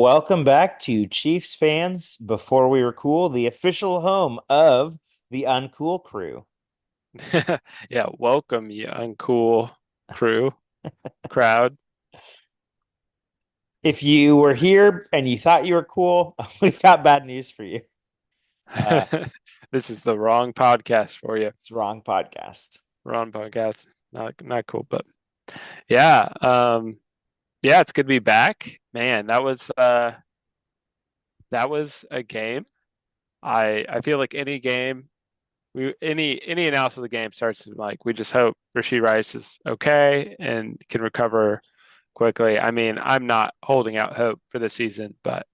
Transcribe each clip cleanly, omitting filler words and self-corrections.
Welcome back to Chiefs fans. Before we were cool, the official home of the Uncool crew. Yeah, welcome, you uncool crew, crowd. If you were here and you thought you were cool, we've got bad news for you. Uh, This is the wrong podcast for you. it's wrong podcast. Wrong podcast. Not cool, but yeah, yeah, it's good to be back. Man, that was a game. I feel like any game any analysis of the game starts with like we just hope Rasheed Rice is okay and can recover quickly. I mean, I'm not holding out hope for the season, but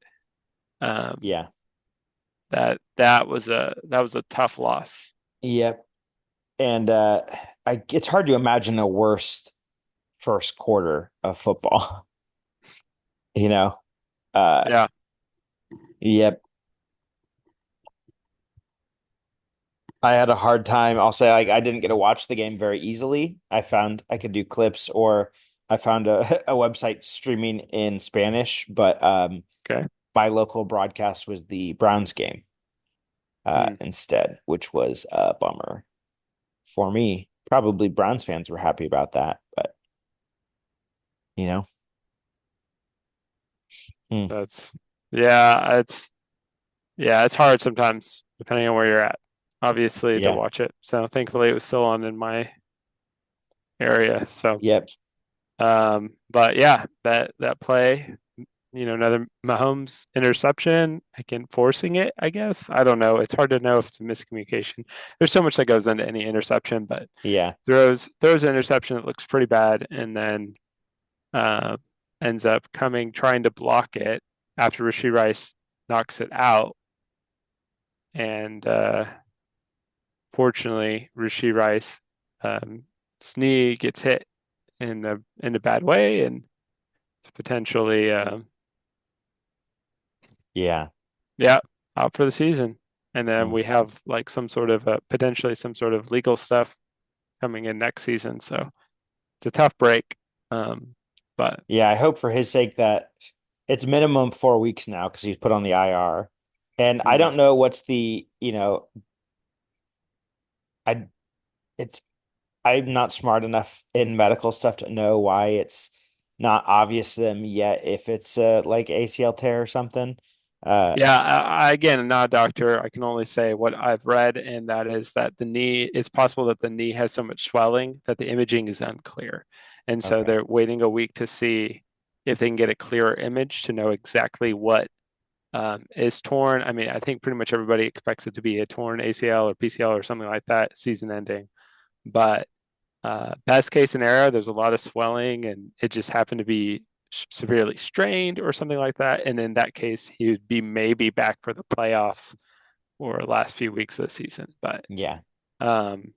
um Yeah. that was a tough loss. Yep. And it's hard to imagine a worst first quarter of football, you know. Uh, Yeah. yep. I had a hard time. I'll say I didn't get to watch the game very easily. I found I could do clips or I found a website streaming in Spanish, but Okay. my local broadcast was the Browns game Hmm. instead, which was a bummer for me. Probably Browns fans were happy about that, but you know, mm, That's yeah, it's hard sometimes depending on where you're at, obviously, to yeah, watch it. So thankfully it was still on in my area. So yep, but yeah, that play, another Mahomes interception, again, forcing it, I guess. I don't know. It's hard to know if it's a miscommunication. There's so much that goes into any interception, but yeah, throws an interception that looks pretty bad and then uh, ends up trying to block it after Rasheed Rice knocks it out. And fortunately, Rasheed Rice, um, knee gets hit in a bad way and potentially, yeah, yeah, out for the season. And then mm, we have like some sort of potentially some sort of legal stuff coming in next season. So it's a tough break. Um, but yeah. I hope for his sake that it's minimum 4 weeks now because he's put on the IR. And I mm, don't know what's I it's I'm not smart enough in medical stuff to know why it's not obvious to them yet if it's like ACL tear or something. Uh yeah, again, I'm not a doctor. I can only say what I've read, and that is that it's possible that the knee has so much swelling that the imaging is unclear. And so okay. they're waiting a week to see if they can get a clearer image to know exactly what is torn. I mean, I think pretty much everybody expects it to be a torn ACL or PCL or something like that, season ending. But best case scenario, there's a lot of swelling and it just happened to be severely strained or something like that. And in that case, he would be maybe back for the playoffs or last few weeks of the season. But Yeah. um,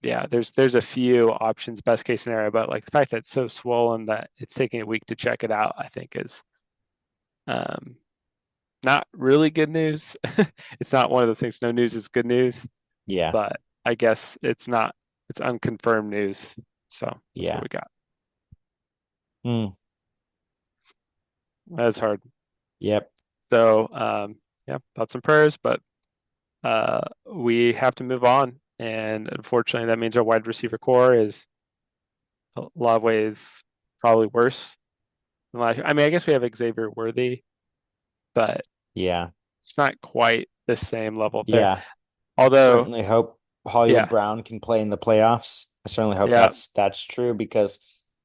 yeah, there's a few options, best case scenario, but like the fact that it's so swollen that it's taking a week to check it out, I think is um, not really good news. It's not one of those things, no news is good news, Yeah. but I guess it's unconfirmed news. So that's what Yeah. we got. Mm, That's hard. yep. So, yeah, thoughts and prayers, but we have to move on. And unfortunately, that means our wide receiver core is a lot of ways probably worse than last year. I mean, I guess we have Xavier Worthy, but Yeah. it's not quite the same level there. Yeah. Although, Certainly hope Hollywood yeah, Brown can play in the playoffs. I certainly hope yeah, that's true because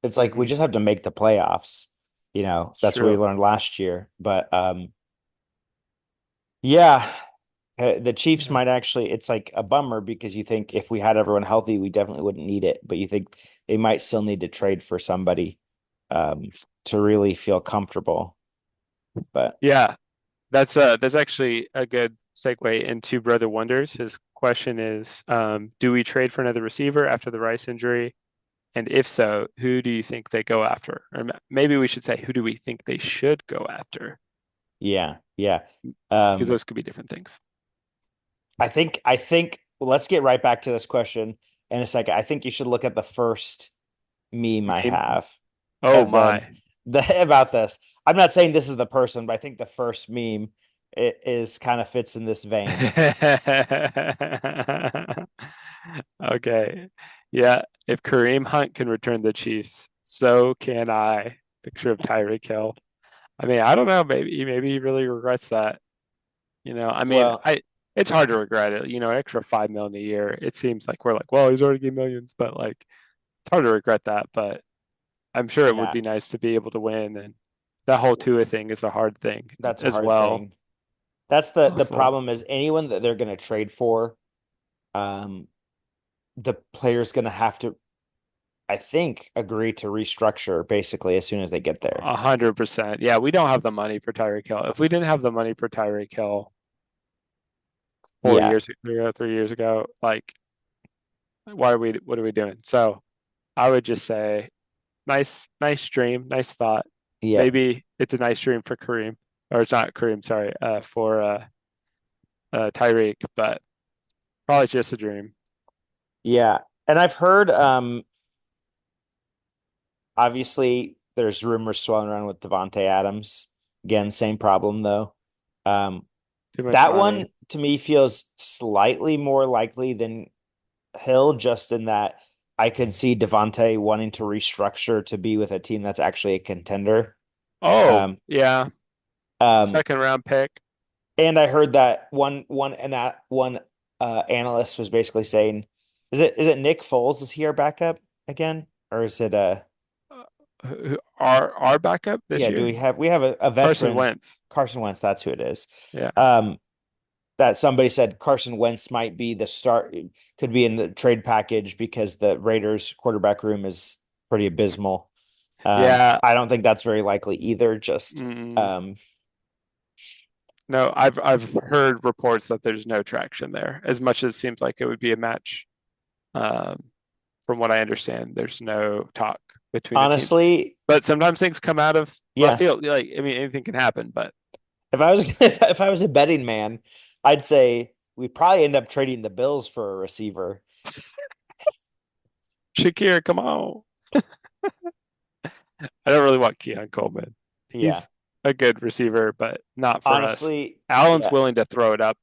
it's like we hmm, just have to make the playoffs. it's That's what we true. learned last year. But yeah, the Chiefs Yeah. might actually, it's like a bummer because you think if we had everyone healthy, we definitely wouldn't need it. But you think they might still need to trade for somebody to really feel comfortable. But Yeah, that's actually a good segue into Brother Wonders. His question is, do we trade for another receiver after the Rice injury? And if so, who do you think they go after? Or maybe we should say, who do we think they should go after? yeah, yeah. Because Um, those could be different things. I think let's get right back to this question in a second. I think you should look at the first meme I Meme. have. Oh The my. about this. I'm not saying this is the person, but I think the first meme it is kind of fits in this vein. Okay. Yeah. If Kareem Hunt can return the Chiefs, so can I. Picture of Tyreek Hill. I mean, I don't know. Maybe he really regrets that. I mean, Well, it's hard to regret it. An extra 5 million a year. It seems like we're like, well, he's already getting millions, but like, it's hard to regret that. But I'm sure it would yeah, be nice to be able to win, and that whole Tua thing is a hard thing that's a as hard well. thing. That's the Awful. problem is anyone that they're going to trade for, um, the player's going to have to, I think, agree to restructure basically as soon as they get there. 100%. Yeah, we don't have the money for Tyreek Hill. If we didn't have the money for Tyreek Hill four Yeah, years ago, 3 years ago, like, what are we doing? So I would just say, nice dream, nice thought. yep, Maybe it's a nice dream for Kareem, or it's not Kareem, sorry, for Tyreek, but probably just a dream. yeah. And I've heard, obviously, there's rumors swirling around with Devonte Adams. Again, same problem though. Um, Too much that money. one to me feels slightly more likely than Hill, just in that I could see Devonte wanting to restructure to be with a team that's actually a contender. Oh, Um, yeah. um, Second round pick. and I heard that one analyst was basically saying, is it Nick Foles? Is he our backup again, or is it Our backup this yeah? Do year? we have a Carson veteran, Wentz. Carson Wentz? That's who it is. Yeah. Um, that somebody said Carson Wentz might be the start, could be in the trade package because the Raiders quarterback room is pretty abysmal. Yeah. I don't think that's very likely either. Just Mm, no, I've heard reports that there's no traction there. As much as it seems like it would be a match, um, from what I understand, there's no talk between the teams. honestly, But sometimes things come out of left yeah. field. Like, I mean, anything can happen. But If I was a betting man, I'd say we'd probably end up trading the Bills for a receiver. Shakir, come on. I don't really want Keon Coleman. Yeah. He's a good receiver, but not for us. Honestly, Allen's yeah. willing to throw it up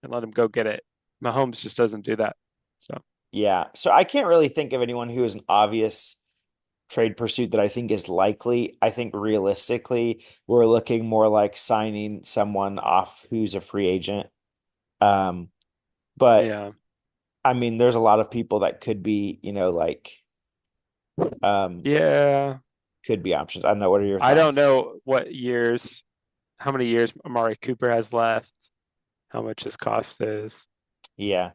and let him go get it. Mahomes just doesn't do that. So Yeah. So I can't really think of anyone who is an obvious trade pursuit that I think is likely. I think realistically, we're looking more like signing someone off who's a free agent. Um, but yeah, I mean, there's a lot of people that could be, like, um, yeah. could be options. I don't know. What are your I don't thoughts? know how many years Amari Cooper has left, how much his cost is. Yeah.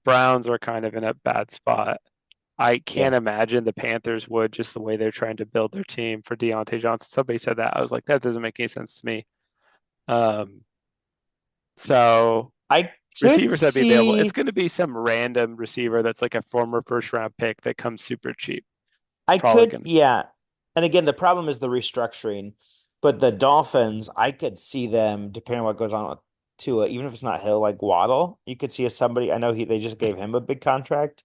Browns are kind of in a bad spot. I Yeah. can't imagine the Panthers would, just the way they're trying to build their team for Deontay Johnson. Somebody said that. I was like, that doesn't make any sense to me. Um, so I could receivers that be available, it's see, going to be some random receiver that's like a former first round pick that comes super cheap. It's I probably could, going to, yeah. And again, the problem is the restructuring. But the Dolphins, I could see them, depending on what goes on with Tua, even if it's not Hill, like Waddle, you could see as somebody. I know they just gave him a big contract,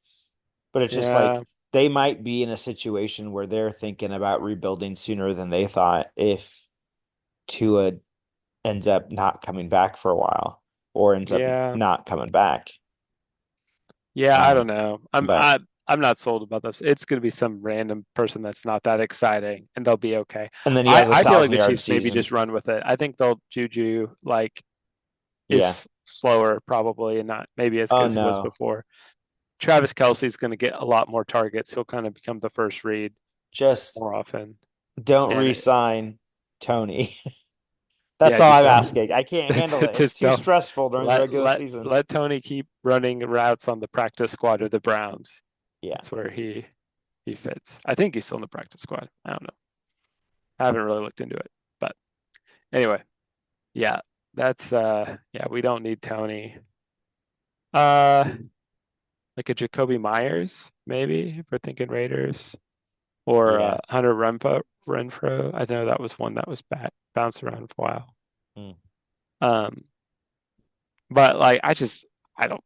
but it's just like yeah, they might be in a situation where they're thinking about rebuilding sooner than they thought if Tua ends up not coming back for a while or ends up yeah, not coming back. yeah. I don't Um, know. but I'm not sold about this. It's going to be some random person that's not that exciting, and they'll be okay. and then he I has a I feel like thousand the yard Chiefs maybe season. just run with it. I think they'll Juju like Yeah. is slower probably and not maybe as good Oh as he was no. before. Travis Kelsey's going to get a lot more targets. He'll kind of become the first read Just more often. don't And re-sign Tony. That's yeah, all just I'm don't asking. I can't handle it. It's just too don't stressful during the regular season. let Tony keep running routes on the practice squad of the Browns. Yeah. That's where he fits. I think he's still in the practice squad. I don't know. I haven't really looked into it. But anyway, yeah, that's yeah, we don't need Tony. Uh like a Jacoby Myers, maybe, if we're thinking Raiders. Or Yeah. Hunter Renfro. I know that was one that was bounced around for a while. Mm. Um, but like I don't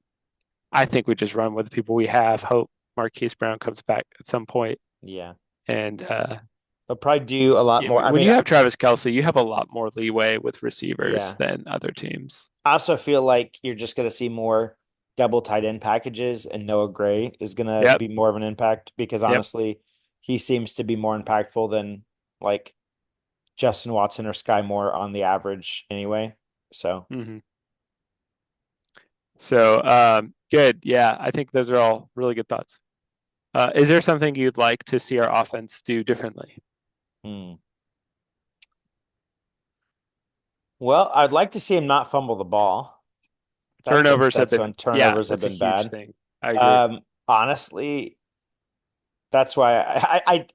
I think we just run with the people we have. Hope Marquise Brown comes back at some point, Yeah. and they'll probably do a lot Yeah, more. I when mean, you have Travis Kelce, you have a lot more leeway with receivers yeah. than other teams. I also feel like you're just going to see more double tight end packages, and Noah Gray is going to Yep, be more of an impact because yep. honestly, he seems to be more impactful than like Justin Watson or Sky Moore on the average anyway. So, hmm So, good. Yeah, I think those are all really good thoughts. Is there something you'd like to see our offense do differently? hmm. Well, I'd like to see him not fumble the ball. Turnovers have That's been, when yeah, turnovers have that's a been huge bad. thing. I agree. Honestly, that's why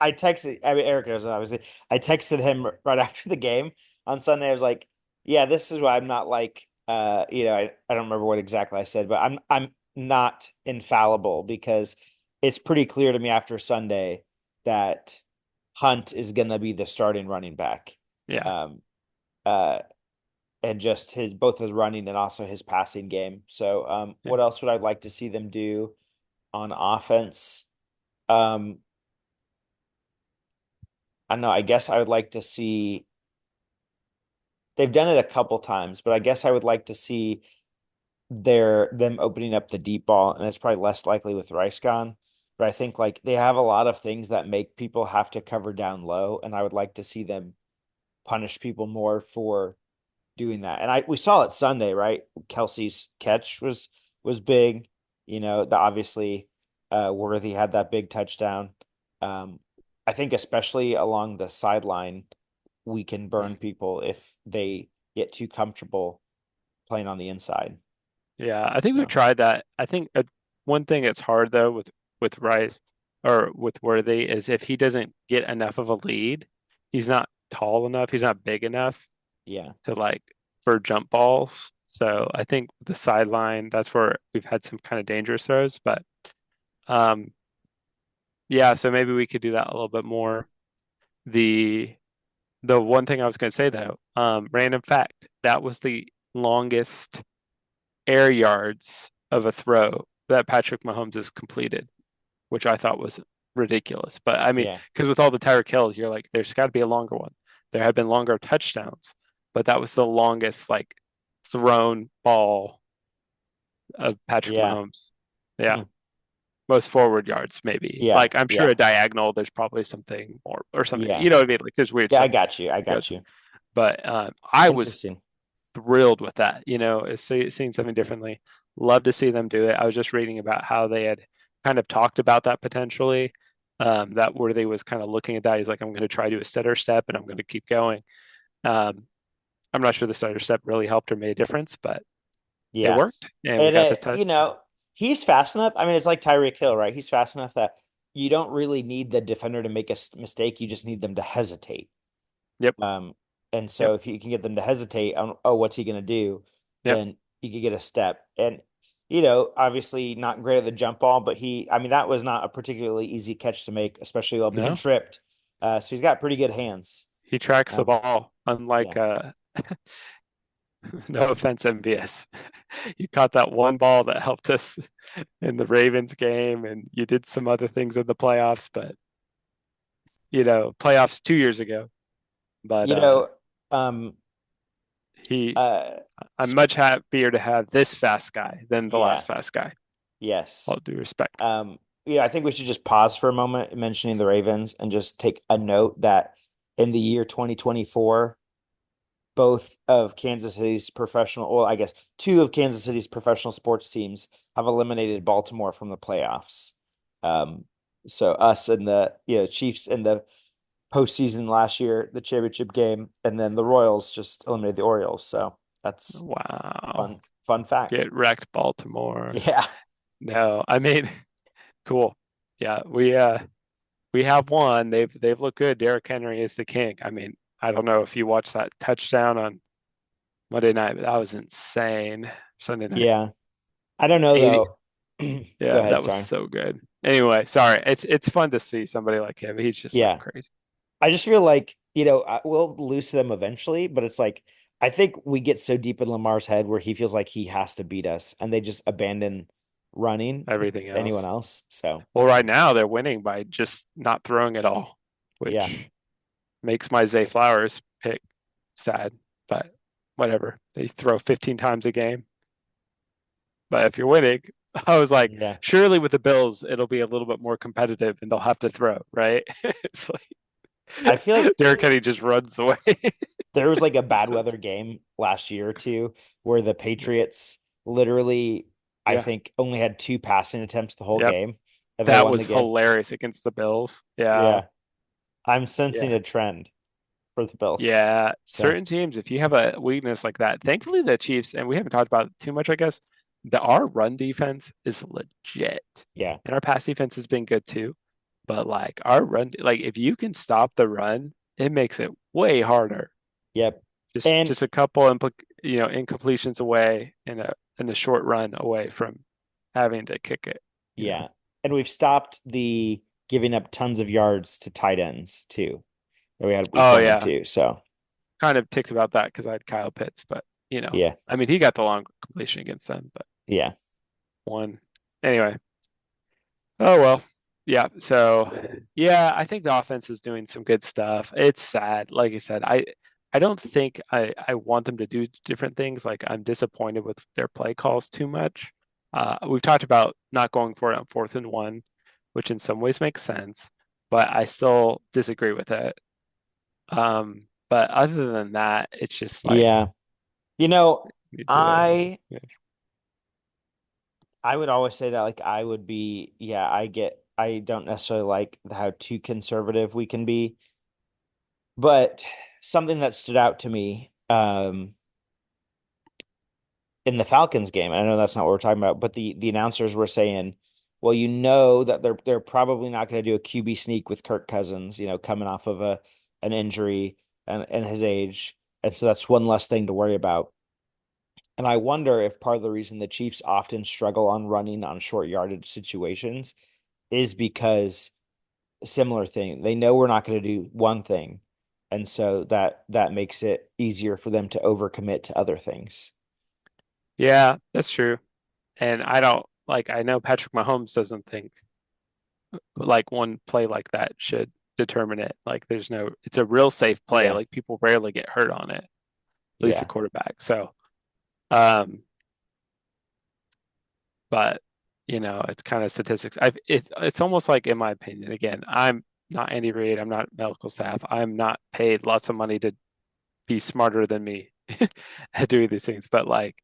I texted. I mean, Eric knows obviously. I texted him right after the game on Sunday. I was like, "Yeah, this is why I'm not like, I don't remember what exactly I said, but I'm not infallible because it's pretty clear to me after Sunday that Hunt is gonna be the starting running back, Yeah, um, uh, and just his both his running and also his passing game. So, yeah. what else would I like to see them do on offense? Um, I don't know. I guess I would like to see they've done it a couple times, but I guess I would like to see them opening up the deep ball, and it's probably less likely with Rice gone. But I think like they have a lot of things that make people have to cover down low, and I would like to see them punish people more for doing that. And I we saw it Sunday, right? Kelsey's catch was big. The obviously Worthy had that big touchdown. Um, I think especially along the sideline, we can burn people if they get too comfortable playing on the inside. Yeah, I think we've So tried that. I think one thing that's hard though with Rice or with Worthy is if he doesn't get enough of a lead, he's not tall enough, he's not big enough yeah, to like for jump balls. So I think the sideline, that's where we've had some kind of dangerous throws. But um, yeah, so maybe we could do that a little bit more. The the one thing I was going to say though, random fact, that was the longest air yards of a throw that Patrick Mahomes has completed, which I thought was ridiculous. But I mean, yeah, because with all the Tyreek Hills, you're like, there's got to be a longer one. There have been longer touchdowns, but that was the longest like thrown ball of Patrick yeah, Mahomes. Yeah, hmm, most forward yards maybe. yeah, Like I'm sure a yeah, diagonal, there's probably something more or something. yeah, You know what I mean? Like there's weird yeah. I stuff got you. I that goes. got you. But I was Interesting. thrilled with that. Seeing something differently. Love to see them do it. I was just reading about how they had kind of talked about that potentially. That Worthy was kind of looking at that. He's like, I'm going to try to do a stutter step and I'm going to keep going. Um, I'm not sure the stutter step really helped or made a difference, but it Yeah. worked and we And got the touch. he's fast enough. I mean, it's like Tyreek Hill, right? He's fast enough that you don't really need the defender to make a mistake. You just need them to hesitate. Yep, Um, and yep, so if you can get them to hesitate on, oh, what's he going to do? yep. Then you could get a step. And, obviously not great at the jump ball, but I mean, that was not a particularly easy catch to make, especially while being No, tripped. So he's got pretty good hands. he tracks the Um, ball, unlike yeah. no offense, MVS. You caught that one ball that helped us in the Ravens game, and you did some other things in the playoffs, but playoffs 2 years ago. But You know, um, he, uh, I'm much happier to have this fast guy than the yeah, last fast guy. yes. All due respect. I think we should just pause for a moment mentioning the Ravens and just take a note that in the year 2024, both of Kansas City's professional, well, I guess two of Kansas City's professional sports teams have eliminated Baltimore from the playoffs. Um, so us and the Chiefs in the postseason last year, the championship game, and then the Royals just eliminated the Orioles. So that's Wow. fun fact. Get wrecked, Baltimore. Yeah. No, I mean, cool. Yeah, we have one. They've looked good. Derrick Henry is the king. I mean, I don't know if you watched that touchdown on Monday night, but that was insane. Sunday night. Yeah. I don't know 80. though. Go Yeah, ahead, that was sorry. so good. Anyway, sorry. It's fun to see somebody like him. He's just so Yeah. crazy. I just feel like, we'll lose to them eventually, but it's like I think we get so deep in Lamar's head where he feels like he has to beat us and they just abandon running Everything anyone else. else. So, Well, right now they're winning by just not throwing at all, yeah. which makes my Zay Flowers pick sad, but whatever. They throw 15 times a game. But if you're winning, I was like, Yeah. surely with the Bills, it'll be a little bit more competitive and they'll have to throw, right? It's I feel like like Derrick Henry just runs away. there was like a bad So weather game last year or two where the Patriots literally, I yeah, think, only had two passing attempts the whole yep. game and they That won the was game. hilarious against the Bills. Yeah, Yeah. I'm sensing yeah. a trend for the Bills. Yeah, So, certain teams, if you have a weakness like that, thankfully the Chiefs, and we haven't talked about it too much, I guess, our run defense is legit. yeah. And our pass defense has been good too. But like our run, like if you can stop the run, it makes it way harder. Yep. Just And just a couple incompletions away in a short run away from having to kick it, you know. yeah. And we've stopped the giving up tons of yards to tight ends too that we had week Oh one and yeah, two. So, kind of ticked about that because I had Kyle Pitts, but yeah. I mean he got the long completion against them, but Yeah. one anyway. Oh well. Yeah. So yeah, I think the offense is doing some good stuff. It's sad. Like I said, I don't think I want them to do different things. Like I'm disappointed with their play calls too much. We've talked about not going for it on 4th and 1, which in some ways makes sense, but I still disagree with it. But other than that, it's just like Yeah. You know, need to I I would always say that like I would be, yeah, I don't necessarily like how too conservative we can be, but something that stood out to me in the Falcons game, and I know that's not what we're talking about, but the announcers were saying, well, you know that they're probably not going to do a QB sneak with Kirk Cousins, coming off of a an injury and his age. And so that's one less thing to worry about. And I wonder if part of the reason the Chiefs often struggle on running on short yardage situations is because similar thing. They know we're not going to do one thing. And so that makes it easier for them to overcommit to other things. yeah, that's true. And I don't like I know Patrick Mahomes doesn't think like one play like that should determine it. Like there's no, it's a real safe play. Yeah. Like people rarely get hurt on it, at least the Yeah. quarterback. So, um, but it's kind of statistics. It's almost like, in my opinion, again, I'm not Andy Reid. I'm not medical staff. I'm not paid lots of money to be smarter than me at doing these things. But like,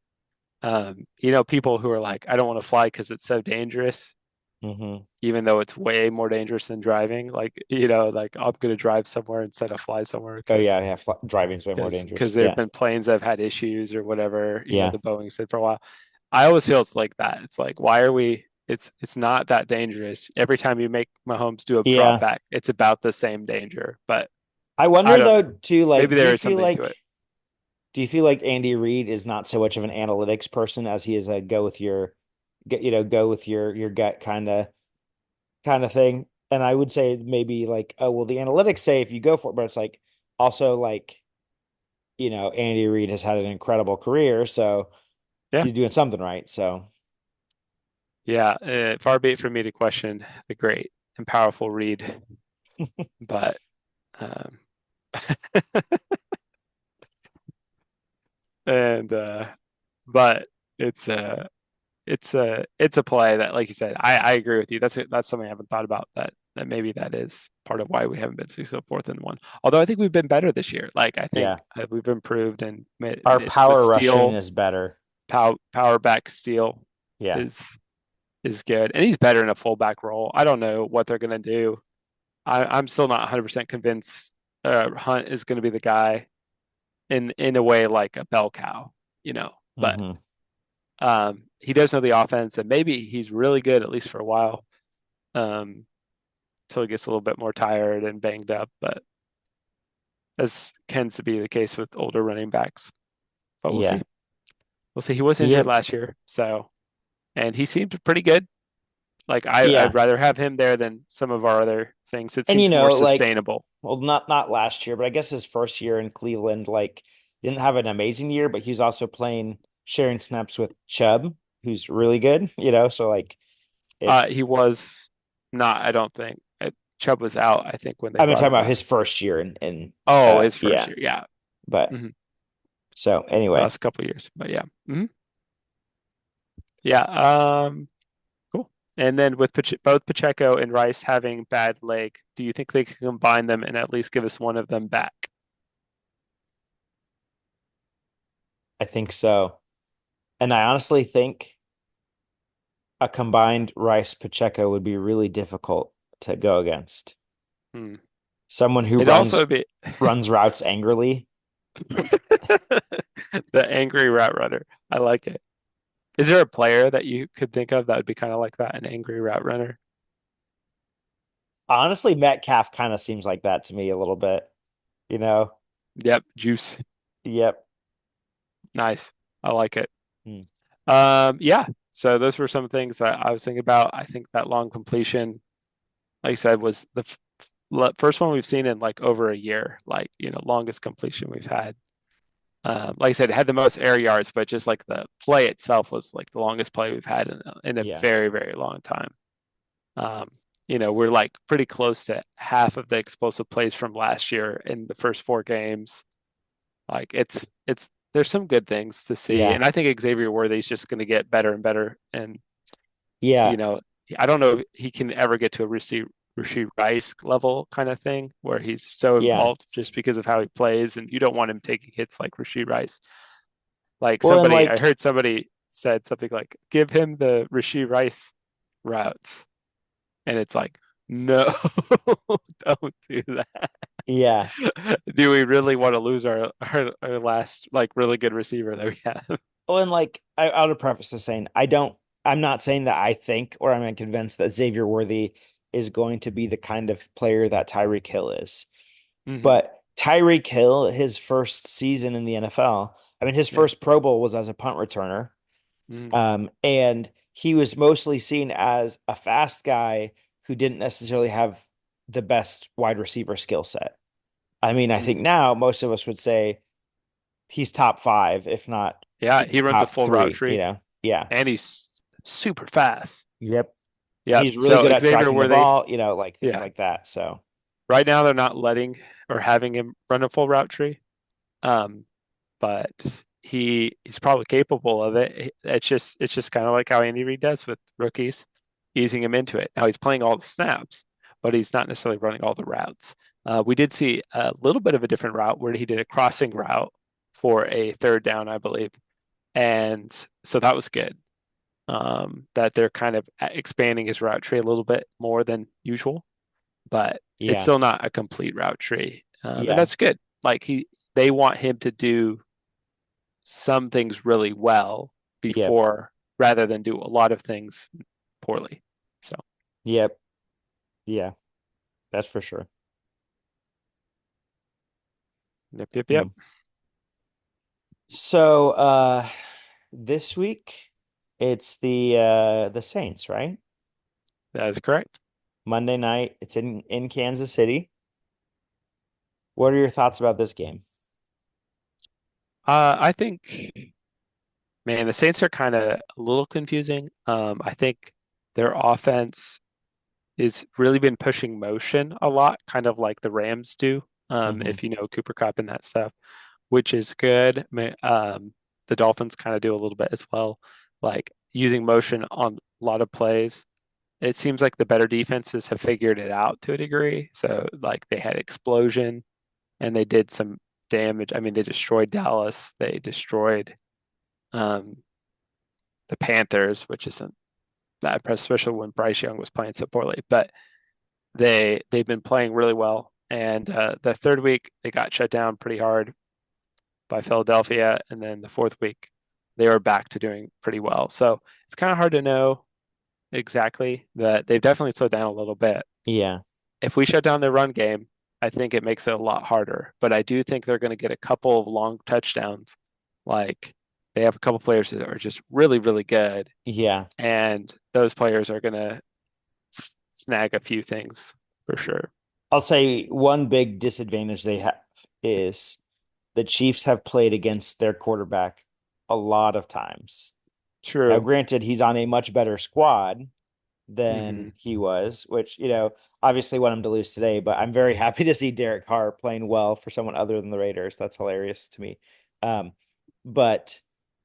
people who are like, I don't want to fly because it's so dangerous, Hmm. even though it's way more dangerous than driving. Like, like I'm gonna drive somewhere instead of fly somewhere Oh because yeah, yeah. Driving's way more because dangerous. there have Yeah. been planes that have had issues or whatever, Yeah. the Boeing said for a while. I always feel it's like that. It's like, why are we it's not that dangerous. Every time you make Mahomes do a drop Yeah. back, it's about the same danger. But I I wonder don't though know. too, Maybe like, there is something to it. do you feel like Andy Reid is not so much of an analytics person as he is a go with your go with your gut kind of thing? And I would say maybe like, oh well, the analytics say if you go for it, but it's like also like, Andy Reid has had an incredible career, so Yeah. he's doing something right. So Yeah. Far be it from me to question the great and powerful Reed, but um and but it's it's a play that, like you said, I agree with you. That's something I haven't thought about, that maybe that is part of why we haven't been successful 4th and 1. Although I think we've been better this year. Like I think yeah, we've improved and our with power rushing Steele, is better. power back Steele Yeah. is is good, and he's better in a fullback role. I don't know what they're gonna do. I'm still not 100% convinced Hunt is going to be the guy in a way like a bell cow, but Hmm. he does know the offense, and maybe he's really good at least for a while, um, until he gets a little bit more tired and banged up. But as tends to be the case with older running backs. But we'll Yeah. see. We'll see. He was injured Yep. last year, so and he seemed pretty good. Like I'd Yeah. rather have him there than some of our other things. It And seems more like, sustainable. well, not last year, but I guess his first year in Cleveland, like, didn't have an amazing year, but he's also playing sharing snaps with Chubb, who's really good, so like He it's was not, I don't think. Chubb was out, I think, when they I've been brought talking him about back. his first year in Oh, his first yeah, year. Yeah. but Hmm. so anyway, Last couple of years. But yeah. Yeah. Cool. And then with both Pacheco and Rice having bad leg, do you think they can combine them and at least give us one of them back? I think so. And I honestly think a combined Rice Pacheco would be really difficult to go against. Hmm. Someone who It'd also be runs routes angrily. the angry route runner. I like it. Is there a player that you could think of that would be kind of like that, an angry route runner? Honestly, Metcalf kind of seems like that to me a little bit, you know? Yep, juice. Yep. Nice. I like it. Hmm. Yeah. So those were some things that I was thinking about. I think that long completion, like I said, was the first one we've seen in like over a year, like, longest completion we've had. Like I said, it had the most air yards, but just like the play itself was like the longest play we've had in a Yeah. very, very long time. Um, we're like pretty close to half of the explosive plays from last year in the first four games. Like there's some good things to see, Yeah. and I think Xavier Worthy's just going to get better and better. And you Yeah. know, I don't know if he can ever get to a Rasheed Rice level kind of thing where he's so Yeah. involved just because of how he plays, and you don't want him taking hits like Rasheed Rice. Like Well, and I like, heard somebody said something like, "Give him the Rasheed Rice routes," and it's like, no, don't do that. yeah. Do we really want to lose our last like really good receiver that we have? Well, and like, I would preface this saying, I'm not saying that I think or I'm convinced that Xavier Worthy is going to be the kind of player that Tyreek Hill is. Hmm. But Tyreek Hill, his first season in the NFL, I mean, his Yeah. first Pro Bowl was as a punt returner. Hmm. And he was mostly seen as a fast guy who didn't necessarily have the best wide receiver skill set. I mean, I think Hmm. now most of us would say he's top five, if not Yeah, even he runs a top full route three, you tree know? Yeah. and he's super fast. Yep. Yep. He's really So good at Xavier tracking the Worthy, ball, like things yeah. like that. So, Right now they're not letting or having him run a full route tree. Um, but he's probably capable of it. It's just kind of like how Andy Reid does with rookies, easing him into it. Now he's playing all the snaps, but he's not necessarily running all the routes. We did see a little bit of a different route where he did a crossing route for a third down, I believe, and so that was good. That they're kind of expanding his route tree a little bit more than usual, but it's yeah. still not a complete route tree, and Yeah. that's good. Like they want him to do some things really well Yep. before rather than do a lot of things poorly. So, Yep. Yeah. That's for sure. yep, yep, yep. Hmm. So, this week it's the Saints, right? That is correct. Monday night. It's in Kansas City. What are your thoughts about this game? I think, man, the Saints are kind of a little confusing. I think their offense is really been pushing motion a lot, kind of like the Rams do. Hmm. If you know Cooper Kupp and that stuff, which is good. The Dolphins kind of do a little bit as well, like using motion on a lot of plays. It seems like the better defenses have figured it out to a degree. So, like, they had explosion and they did some damage. I mean, they destroyed Dallas. They destroyed um, the Panthers, which isn't that impressive, especially when Bryce Young was playing so poorly. But they've been playing really well. And the third week they got shut down pretty hard by Philadelphia, and then the fourth week they were back to doing pretty well. So it's kind of hard to know exactly that they've definitely slowed down a little bit. Yeah. If we shut down their run game, I think it makes it a lot harder. But I do think they're going to get a couple of long touchdowns. Like they have a couple players that are just really, really good, Yeah. and those players are going to snag a few things for sure. I'll say one big disadvantage they have is the Chiefs have played against their quarterback a lot of times. Now, True. granted, he's on a much better squad, Hmm. than he was, which, obviously want him to lose today, but I'm very happy to see Derek Carr playing well for someone other than the Raiders. That's hilarious to me. But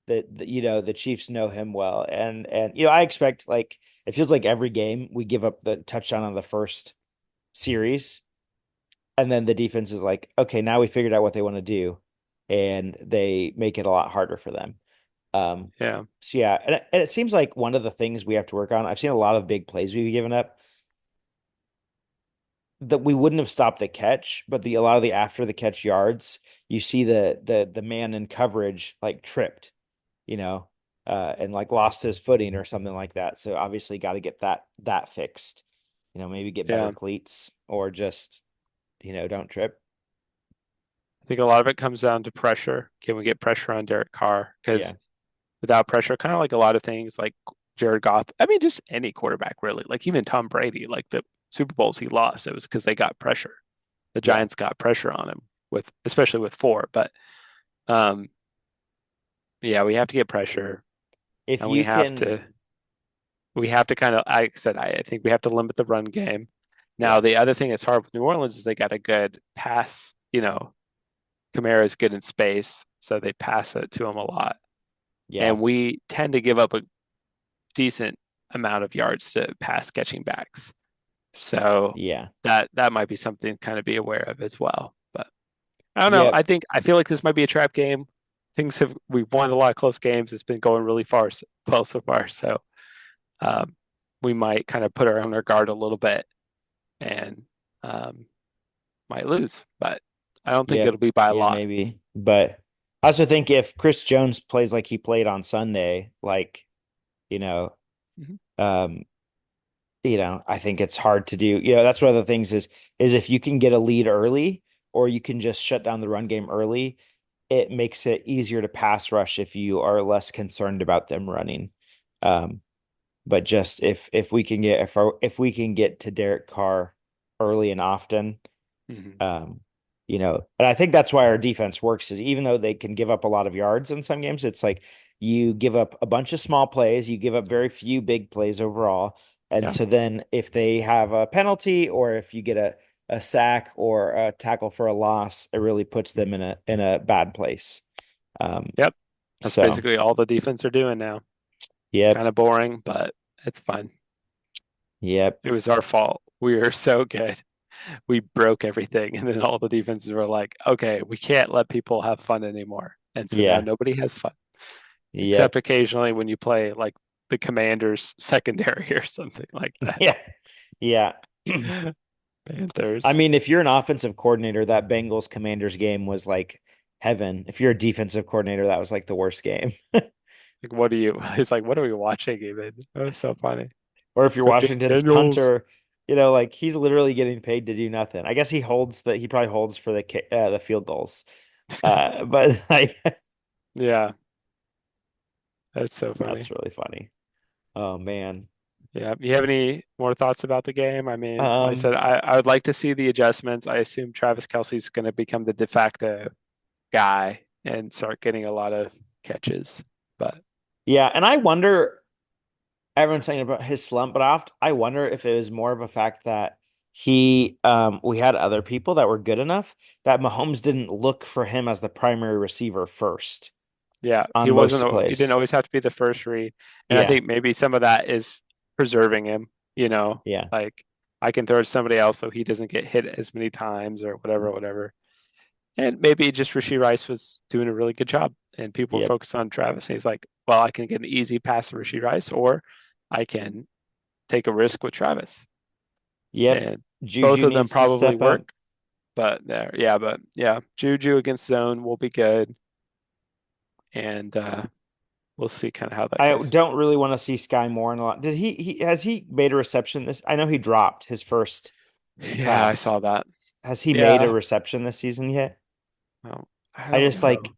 the Chiefs know him well. And I expect, like, it feels like every game we give up the touchdown on the first series, and then the defense is like, okay, now we figured out what they want to do, and they make it a lot harder for them. Yeah. So yeah, and it seems like one of the things we have to work on. I've seen a lot of big plays we've given up that we wouldn't have stopped the catch, but a lot of the after the catch yards, you see the man in coverage like tripped, you know, and like lost his footing or something like that. So obviously got to get that fixed. Maybe get better Yeah. cleats or just, don't trip. I think a lot of it comes down to pressure. Can we get pressure on Derek Carr? Because Yeah. without pressure, kind of like a lot of things like Jared Goff, I mean, just any quarterback really, like even Tom Brady, like the Super Bowls he lost, it was because they got pressure. The Yeah. Giants got pressure on him especially with four. But um, yeah, we have to get pressure If and you can, we have to kind of, like I said, I think we have to limit the run game. Now, yeah. the other thing that's hard with New Orleans is they got a good pass, Kamara is good in space, so they pass it to him a lot. Yeah. And we tend to give up a decent amount of yards to pass catching backs. So Yeah. that might be something to kind of be aware of as well. But I don't know. Yep. I feel like this might be a trap game. We've won a lot of close games. It's been going really well so far. So um, we might kind of put our on our guard a little bit and um, might lose. But I don't think Yep. it'll be by a Yeah, lot. maybe. But I also think if Chris Jones plays like he played on Sunday, like, you know, Mhm. um, I think it's hard to do. That's one of the things is if you can get a lead early or you can just shut down the run game early, it makes it easier to pass rush if you are less concerned about them running. Um, but just if we can get to Derek Carr early and often, Mhm. um, and I think that's why our defense works is even though they can give up a lot of yards in some games, it's like you give up a bunch of small plays, you give up very few big plays overall. And Yeah. so then if they have a penalty or if you get a sack or a tackle for a loss, it really puts them in a bad place. Um, Yep. That's so basically all the defense are doing now. yep, Kind of boring, but it's fine. yep, It was our fault. We were so good. We broke everything. And then all the defenses were like, okay, we can't let people have fun anymore. And so now yeah, nobody has fun, except yep, occasionally when you play like the Commanders secondary or something like that. yeah, yeah. I Panthers. mean, if you're an offensive coordinator, that Bengals Commanders game was like heaven. If you're a defensive coordinator, that was like the worst game. Like, what do you? It's like, what are we watching even? That was so funny. Or if you're Coach Washington's Daniels. punter, like he's literally getting paid to do nothing. I guess he probably holds for the field goals. But like Yeah, that's so funny. that's really funny. Oh man. Yeah. You have any more thoughts about the game? I mean, like I Um, said, I would like to see the adjustments. I assume Travis Kelce's going to become the de facto guy and start getting a lot of catches. But yeah, and I wonder everyone's saying about his slump, but I wonder if it was more of a fact that we had other people that were good enough that Mahomes didn't look for him as the primary receiver first yeah, on most he didn't plays. always have to be the first read. And I Yeah, think maybe some of that is preserving him, yeah, like I can throw it to somebody else so he doesn't get hit as many times or whatever, whatever. And maybe just Rasheed Rice was doing a really good job and people were yep, focused on Travis. And he's like, well, I can get an easy pass to Rasheed Rice or I can take a risk with Travis. yep. And both Juju of them needs to probably step up. work, but yeah, Juju against zone will be good. And we'll see kind of how that I goes. don't really want to see Sky Moore in a lot. Did he has he made a reception this? I know he dropped his first Yeah, I pass. saw that. Has he made a Yeah. reception this season yet? Oh, I I don't just know. like,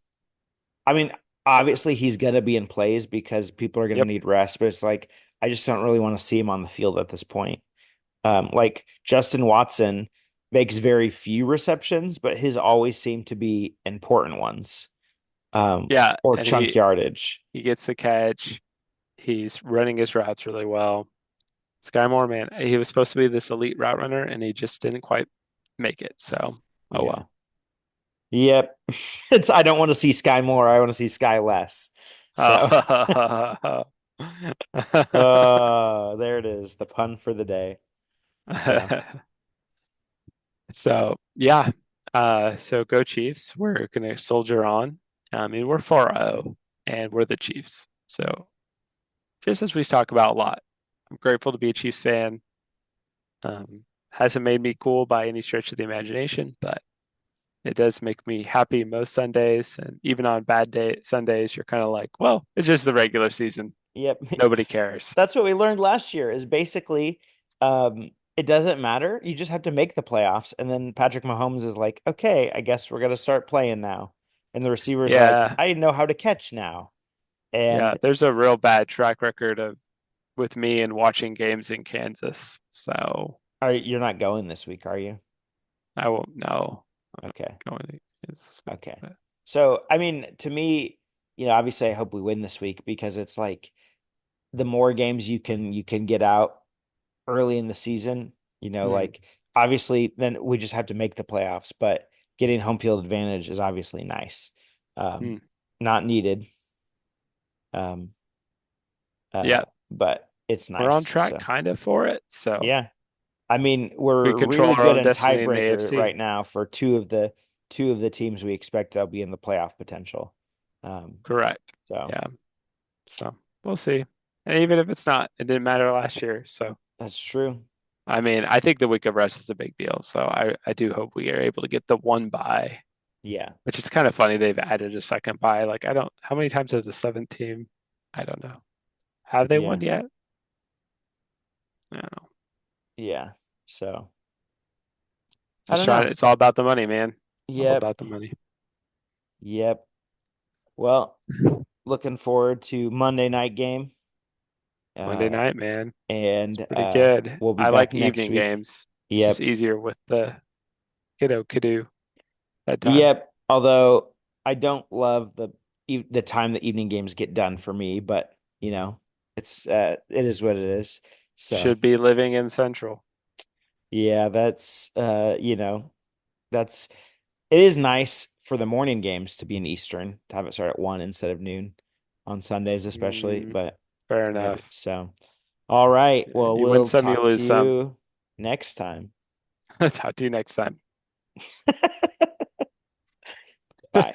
I mean, obviously he's gonna be in plays because people are gonna Yep. need rest, but it's like I just don't really want to see him on the field at this point. Like Justin Watson makes very few receptions, but his always seem to be important ones, Yeah, or and chunk yardage. he gets the catch. He's running his routes really well. Sky Moore, man, he was supposed to be this elite route runner, and he just didn't quite make it. So, oh Yeah. well. Yep. It's I don't want to see Sky more. I want to see Sky less. So, Oh. there it is, the pun for the day. So, So yeah, so go Chiefs. We're gonna soldier on. I mean, we're 4-0, and we're the Chiefs. So just as we talk about a lot, I'm grateful to be a Chiefs fan. Hasn't made me cool by any stretch of the imagination, but it does make me happy most Sundays. And even on bad day Sundays, you're kind of like, well, it's just the regular season. yep. Nobody cares. That's what we learned last year is basically it doesn't matter. You just have to make the playoffs. And then Patrick Mahomes is like, okay, I guess we're gonna start playing now. And the receiver's like, Yeah, I know how to catch now. yeah. And There's a real bad track record of with me and watching games in Kansas. So you're not going this week, are you? I won't know. I'm Okay. not going this week, Okay. but So, I mean, to me, obviously I hope we win this week because it's like the more games you can get out early in the season, mm, like obviously then we just have to make the playoffs, but getting home field advantage is obviously nice. mm. Not needed. Um, Yeah, but it's we're on nice. track So, kind of for it. So yeah. I mean, we we're control really our good own in destiny in the tiebreaker AFC. right now for two of the teams we expect that'll be in the playoff potential. Um, Correct. so Yeah. So we'll see. And even if it's not, it didn't matter last year. So that's true. I mean, I think the week of rest is a big deal. So I do hope we are able to get the one bye, Yeah. which is kind of funny. They've added a second bye. Like I don't, how many times has the seventh team? I don't know. Have they Yeah. won yet? I don't know. Yeah. So I Just don't trying to, know. it's all about the money, man. All Yep. about the money. Yep. Well, looking forward to Monday night game. Monday Uh, night, man. It's and pretty good. we'll be I like back next evening week. games. It's just Yep. easier with the kiddo bedtime. Yep. Although I don't love the time the evening games get done for me, but it is what it is. So Should be living in Central. yeah, that's it is nice for the morning games to be in Eastern, to have it start at 1 instead of noon on Sundays, especially. Mm, But fair whatever. enough. So all right. Well, You win we'll some, you talk to lose some. you next time. Talk to you next time. Bye.